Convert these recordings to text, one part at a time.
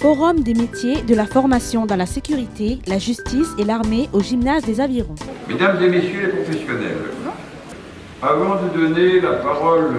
Forum des métiers de la formation dans la sécurité, la justice et l'armée au gymnase des Avirons. Mesdames et messieurs les professionnels, avant de donner la parole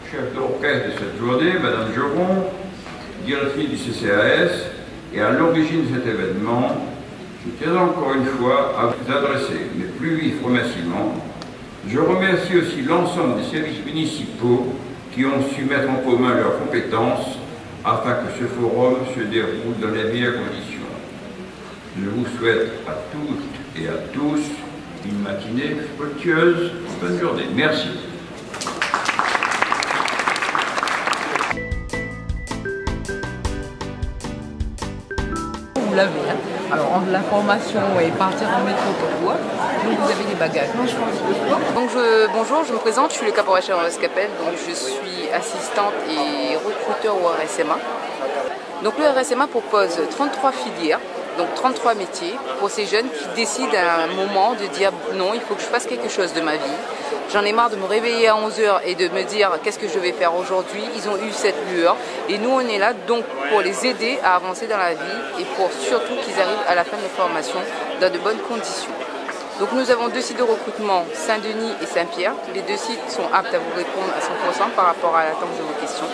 au chef d'orchestre de cette journée, Madame Joron, directrice du CCAS et à l'origine de cet événement, je tiens encore une fois à vous adresser mes plus vifs remerciements. Je remercie aussi l'ensemble des services municipaux qui ont su mettre en commun leurs compétences afin que ce forum se déroule dans les meilleures conditions. Je vous souhaite à toutes et à tous une matinée fructueuse. Bonne journée. Merci. Vous l'avez, hein. Alors l'information est partir en métropole, donc vous avez des bagages. Donc bonjour, je me présente, je suis le caporal chef Rescapel, donc je suis assistante et recruteur au RSMA. Donc le RSMA propose 33 filières, donc 33 métiers pour ces jeunes qui décident à un moment de dire non, il faut que je fasse quelque chose de ma vie. J'en ai marre de me réveiller à 11 h et de me dire qu'est-ce que je vais faire aujourd'hui. Ils ont eu cette lueur et nous on est là donc pour les aider à avancer dans la vie et pour surtout qu'ils arrivent à la fin de leur formation dans de bonnes conditions. Donc nous avons 2 sites de recrutement, Saint-Denis et Saint-Pierre. Les 2 sites sont aptes à vous répondre à 100% par rapport à l'attente de vos questions.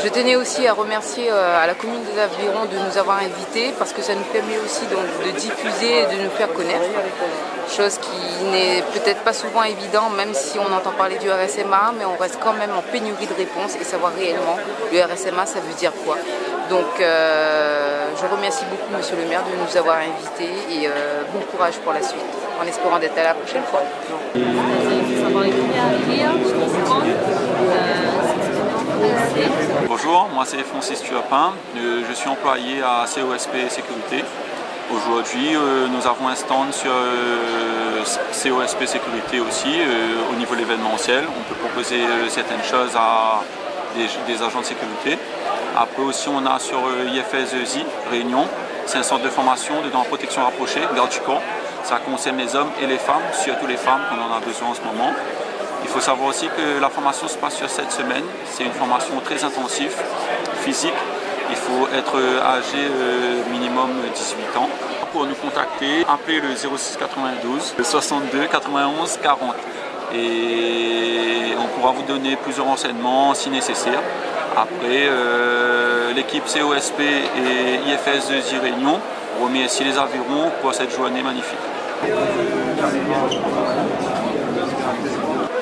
Je tenais aussi à remercier à la commune des Avirons de nous avoir invités parce que ça nous permet aussi donc, de diffuser et de nous faire connaître. Chose qui n'est peut-être pas souvent évident, même si on entend parler du RSMA, mais on reste quand même en pénurie de réponses et savoir réellement le RSMA, ça veut dire quoi. Donc je remercie beaucoup Monsieur le maire de nous avoir invités et bon courage pour la suite, en espérant d'être là la prochaine fois. Bonjour, moi c'est Francis Tuapin, je suis employé à COSP Sécurité. Aujourd'hui, nous avons un stand sur COSP Sécurité aussi, au niveau de l'événementiel. On peut proposer certaines choses à des agents de sécurité. Après aussi, on a sur IFS-ZI, Réunion, c'est un centre de formation dans la protection rapprochée, garde du corps. Ça concerne les hommes et les femmes, surtout les femmes, qu'on en a besoin en ce moment. Il faut savoir aussi que la formation se passe sur 7 semaines. C'est une formation très intensive, physique. Il faut être âgé minimum 18 ans. Pour nous contacter, appelez le 06 92 62 91 40 et on pourra vous donner plusieurs renseignements si nécessaire. Après, l'équipe COSP et IFS-ZI Réunion remercie les Avirons pour cette journée magnifique.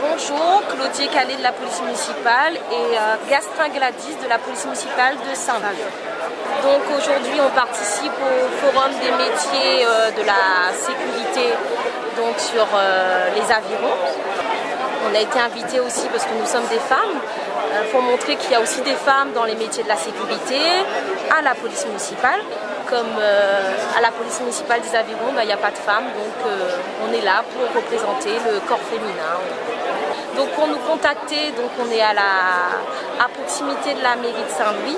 Bonjour, Claudie Calais de la police municipale et Gastrin Gladys de la police municipale de Saint-Val. Donc aujourd'hui on participe au forum des métiers de la sécurité donc sur les Avirons. On a été invités aussi parce que nous sommes des femmes pour montrer qu'il y a aussi des femmes dans les métiers de la sécurité à la police municipale. Comme à la police municipale des Avirons, il n'y a pas de femmes, donc on est là pour représenter le corps féminin. Donc pour nous contacter, donc on est à proximité de la mairie de Saint-Louis,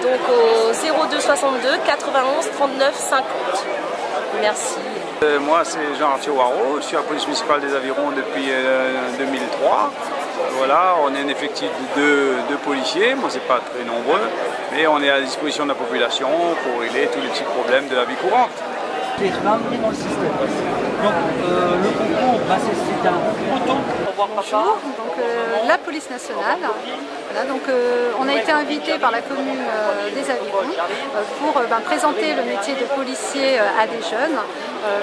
donc au 02 62 91 39 50. Merci. Moi c'est Jean-Arthur Waro, je suis à la police municipale des Avirons depuis 2003. Voilà, on est un effectif de 2 policiers, moi c'est pas très nombreux, mais on est à la disposition de la population pour régler tous les petits problèmes de la vie courante. Tu vas entrer dans le système. Donc le concours, c'est un peloton. Bonjour, donc la police nationale. Voilà, donc on a été invité par la commune des Avirons pour présenter le métier de policier à des jeunes.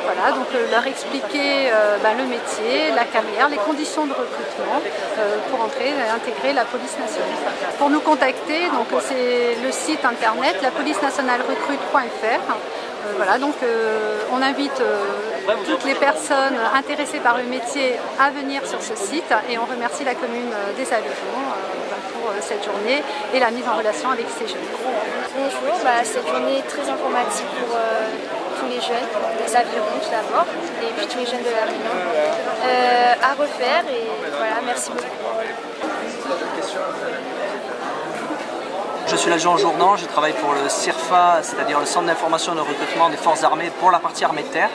Voilà, donc leur expliquer le métier, la carrière, les conditions de recrutement pour intégrer la police nationale. Pour nous contacter, donc c'est le site internet lapolicenationalerecrute.fr. Voilà, donc on invite toutes les personnes intéressées par le métier à venir sur ce site et on remercie la commune des Avirons pour cette journée et la mise en relation avec ces jeunes. Bonjour, cette journée est très informative pour tous les jeunes, des Avirons tout d'abord, et puis tous les jeunes de la Réunion. À refaire et voilà, merci beaucoup. Je suis l'agent Jourdan, je travaille pour le CIRFA, c'est-à-dire le Centre d'information et de recrutement des forces armées pour la partie armée de terre.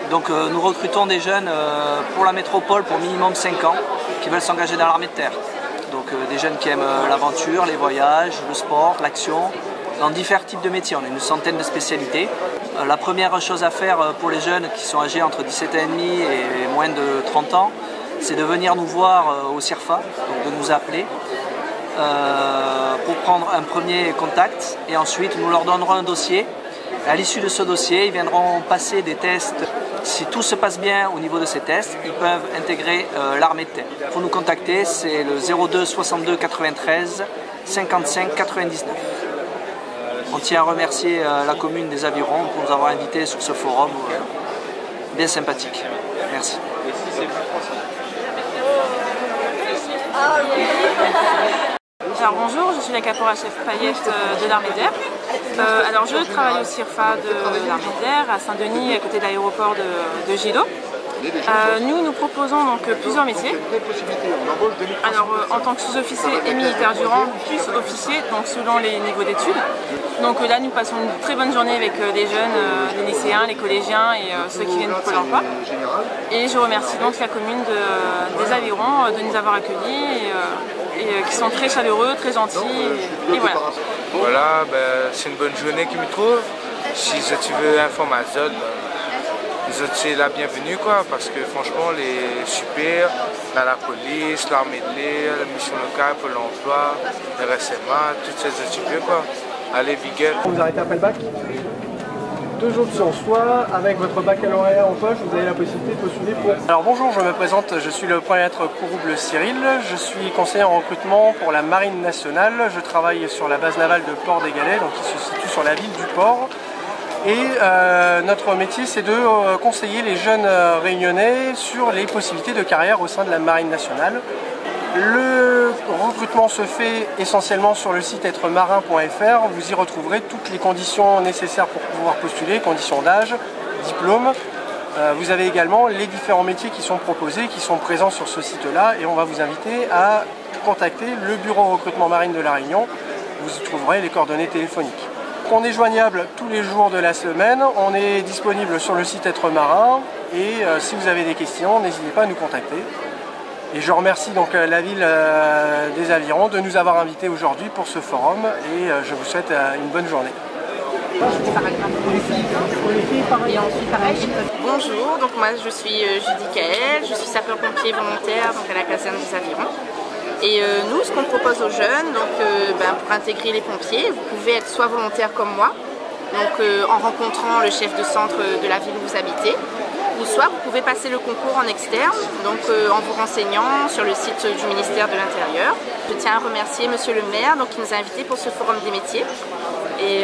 Donc nous recrutons des jeunes pour la métropole pour minimum 5 ans qui veulent s'engager dans l'armée de terre. Donc des jeunes qui aiment l'aventure, les voyages, le sport, l'action, dans divers types de métiers. On a une centaine de spécialités. La première chose à faire pour les jeunes qui sont âgés entre 17 ans et demi et moins de 30 ans, c'est de venir nous voir au CIRFA, donc de nous appeler pour prendre un premier contact et ensuite nous leur donnerons un dossier. À l'issue de ce dossier, ils viendront passer des tests. Si tout se passe bien au niveau de ces tests, ils peuvent intégrer l'armée de terre. Pour nous contacter, c'est le 02 62 93 55 99. On tient à remercier la commune des Avirons pour nous avoir invités sur ce forum bien sympathique. Merci. Alors bonjour, je suis la caporal-chef paillette de l'armée d'air. Alors je travaille au CIRFA de l'armée d'air à Saint-Denis, à côté de l'aéroport de Gilo. Nous proposons donc plusieurs métiers. Alors en tant que sous-officier et militaire du rang, plus officier, donc selon les niveaux d'études. Donc là nous passons une très bonne journée avec les jeunes, les lycéens, les collégiens et ceux qui viennent du Pôle emploi. Et je remercie donc la commune des Avirons de nous avoir accueillis et qui sont très chaleureux, très gentils. Et voilà. Voilà, c'est une bonne journée qui me trouve. Si tu veux information, c'est la bienvenue quoi, parce que franchement les super, la police, l'armée de l'air, la mission locale, Pôle emploi, le RSMA, toutes ces études quoi. Allez, big up. Vous arrêtez après le bac, 2 jours de sciences, soit avec votre baccalauréat en poche, vous avez la possibilité de postuler pour... Alors bonjour, je me présente, je suis le premier maître Courouble Cyril, je suis conseiller en recrutement pour la Marine nationale, je travaille sur la base navale de Port-des-Galets, donc qui se situe sur la ville du port. Et notre métier, c'est de conseiller les jeunes réunionnais sur les possibilités de carrière au sein de la Marine nationale. Le recrutement se fait essentiellement sur le site êtremarin.fr. Vous y retrouverez toutes les conditions nécessaires pour pouvoir postuler, conditions d'âge, diplôme. Vous avez également les différents métiers qui sont proposés, qui sont présents sur ce site-là. Et on va vous inviter à contacter le bureau recrutement marine de La Réunion. Vous y trouverez les coordonnées téléphoniques. On est joignable tous les jours de la semaine, on est disponible sur le site Être Marin et si vous avez des questions, n'hésitez pas à nous contacter. Et je remercie donc la ville des Avirons de nous avoir invités aujourd'hui pour ce forum et je vous souhaite une bonne journée. Bonjour, donc moi je suis Judy Kael, je suis sapeur-pompier volontaire donc à la caserne des Avirons. Et nous, ce qu'on propose aux jeunes, donc, pour intégrer les pompiers, vous pouvez être soit volontaire comme moi, donc en rencontrant le chef de centre de la ville où vous habitez, ou soit vous pouvez passer le concours en externe, donc en vous renseignant sur le site du ministère de l'Intérieur. Je tiens à remercier Monsieur le maire donc, qui nous a invités pour ce forum des métiers. Et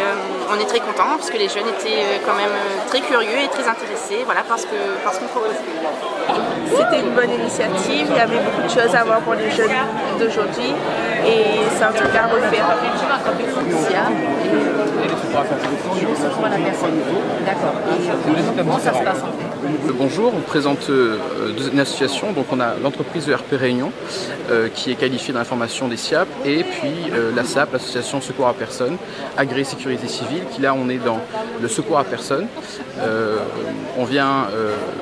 on est très contents parce que les jeunes étaient quand même très curieux et très intéressés voilà, par ce qu'on proposait. C'était une bonne initiative, il y avait beaucoup de choses à voir pour les jeunes d'aujourd'hui et c'est un truc à refaire. Comment ça se passe en fait? Bonjour, on présente une association, donc on a l'entreprise ERP Réunion qui est qualifiée dans la formation des SIAP et puis la SAP, l'association Secours à Personne, agréée sécurité civile, qui là on est dans le secours à personne. On vient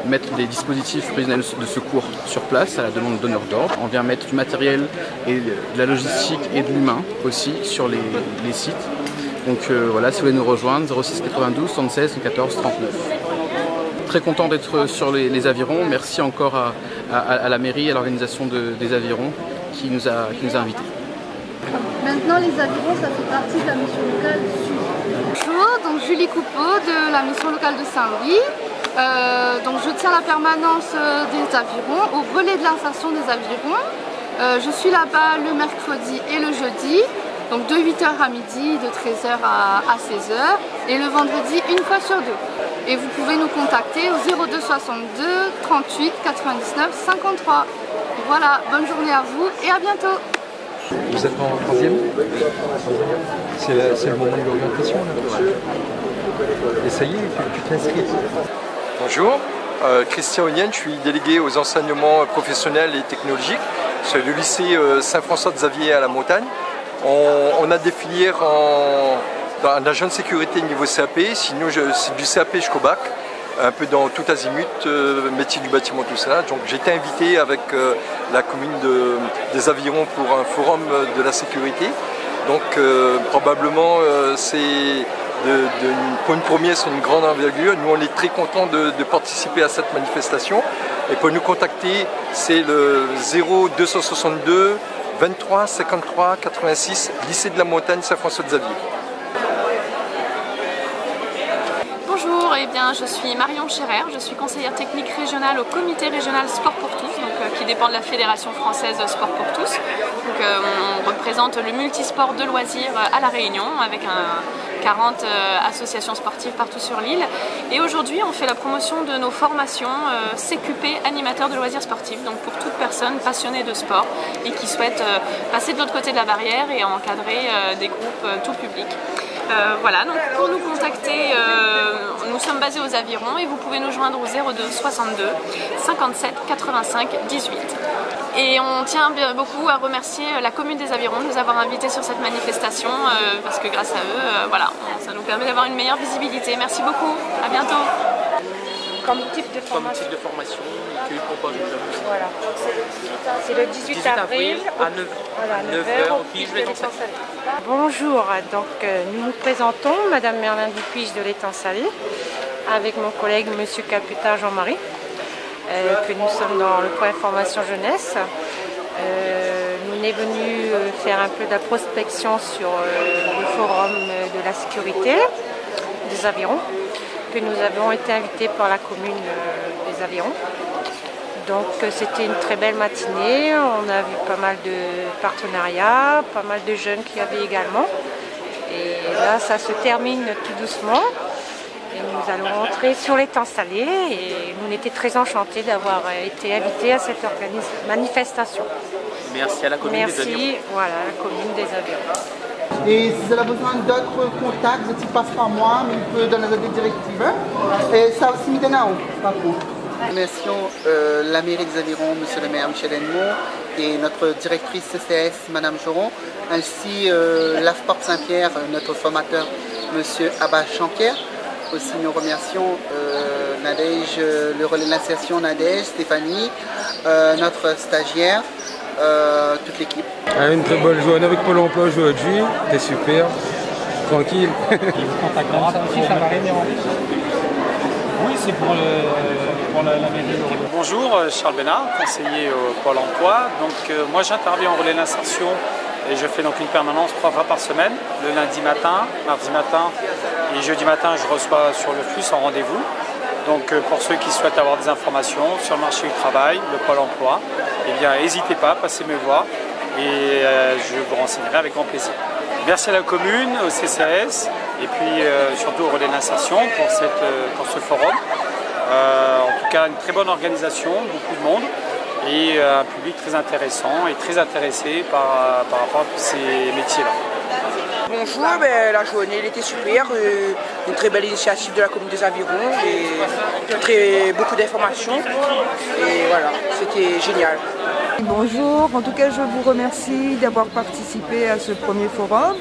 mettre des dispositifs prévisionnels de secours sur place à la demande donneur d'ordre. On vient mettre du matériel et de la logistique et de l'humain aussi sur les sites. Donc voilà, si vous voulez nous rejoindre, 06 92 76 14 39. Très content d'être sur les Avirons. Merci encore à la mairie et à l'organisation des Avirons qui nous a invités. Maintenant, les Avirons, ça fait partie de la mission locale Sud. Bonjour, donc Julie Coupeau de la mission locale de Saint-Louis. Donc je tiens la permanence des Avirons au relais de l'insertion des Avirons. Je suis là-bas le mercredi et le jeudi, donc de 8h à midi, de 13h à 16h, et le vendredi une fois sur 2. Et vous pouvez nous contacter au 02 62 38 99 53. Voilà, bonne journée à vous et à bientôt. Vous êtes en 3e? C'est le moment de l'orientation là. Et ça y est, tu t'inscris. Bonjour, Christian Ognien, je suis délégué aux enseignements professionnels et technologiques sur le lycée Saint-François-Xavier à la Montagne. On a des filières en agent de sécurité niveau CAP, sinon c'est du CAP jusqu'au bac. un peu dans tout azimut, métier du bâtiment, tout ça. Donc j'ai été invité avec la commune des Avirons pour un forum de la sécurité. Donc probablement pour une première, c'est une grande envergure. Nous on est très contents de participer à cette manifestation. Et pour nous contacter, c'est le 0262 23 53 86, lycée de la Montagne, Saint-François-Xavier. Bonjour, je suis Marion Scherer, je suis conseillère technique régionale au comité régional Sport pour tous, qui dépend de la Fédération française Sport pour tous. On représente le multisport de loisirs à La Réunion avec 40 associations sportives partout sur l'île. Et aujourd'hui, on fait la promotion de nos formations CQP animateurs de loisirs sportifs, donc pour toute personne passionnée de sport et qui souhaite passer de l'autre côté de la barrière et encadrer des groupes tout public. Voilà, donc pour nous contacter, nous sommes basés aux Avirons et vous pouvez nous joindre au 02 62 57 85 18. Et on tient beaucoup à remercier la commune des Avirons de nous avoir invités sur cette manifestation parce que grâce à eux, voilà, ça nous permet d'avoir une meilleure visibilité. Merci beaucoup, à bientôt. Comme type de formation que propose le Voilà, c'est le 18 avril à 9h au Pige de l'Étang Salé. Bonjour, donc nous nous présentons, Madame Merlin Dupuis de l'Étang Salé, avec mon collègue Monsieur Caputa Jean-Marie, que nous sommes dans le point formation jeunesse. Nous sommes venus faire un peu de la prospection sur le forum de la sécurité des Avirons, que nous avons été invités par la commune des Avirons. Donc c'était une très belle matinée, on a vu pas mal de partenariats, pas mal de jeunes qui avaient également. Et là ça se termine tout doucement. Et nous allons rentrer sur l'Étang Salé et nous étions très enchantés d'avoir été invités à cette manifestation. Merci à la commune des Avirons. Merci, voilà, à la commune des Avirons. Et si vous avez besoin d'autres contacts, je passe par moi, mais il peut donner des directives. Et ça aussi, maintenant, par contre. Remercions la mairie des Avirons, monsieur le maire Michel Hennemont, et notre directrice CCS, madame Joron, ainsi l'AFPORT Saint-Pierre, notre formateur, monsieur Abba Chanquer. Aussi nous remercions Nadège, le relais d'insertion Nadège, Stéphanie, notre stagiaire, toute l'équipe. Une très bonne journée avec Pôle emploi aujourd'hui, c'était super, tranquille. Il vous contactera pour ça va Oui, c'est pour la mairie de Relais. Bonjour, Charles Bénard, conseiller au Pôle emploi. Donc, moi j'interviens en relais d'insertion et je fais donc une permanence 3 fois par semaine, le lundi matin, mardi matin et jeudi matin je reçois sur le flux en rendez-vous. Donc pour ceux qui souhaitent avoir des informations sur le marché du travail, le Pôle emploi, eh bien n'hésitez pas, passez me voir et je vous renseignerai avec grand plaisir. Merci à la commune, au CCAS et puis surtout au relais d'insertion pour ce forum. En tout cas une très bonne organisation, beaucoup de monde et un public très intéressant et très intéressé par rapport à tous ces métiers-là. Bonjour, la journée elle était super, une très belle initiative de la commune des Avirons et beaucoup d'informations et voilà, c'était génial. Bonjour, en tout cas je vous remercie d'avoir participé à ce premier forum.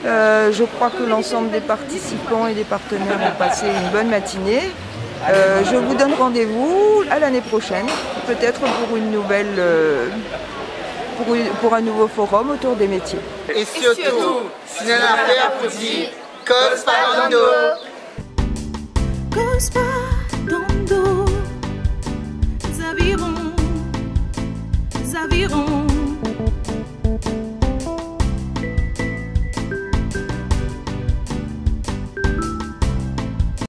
Je crois que l'ensemble des participants et des partenaires ont passé une bonne matinée. Je vous donne rendez-vous à l'année prochaine, peut-être pour une nouvelle, pour un nouveau forum autour des métiers. Et surtout, si l'on a fait applaudir, cause pas dans Cause pas dans Avirons.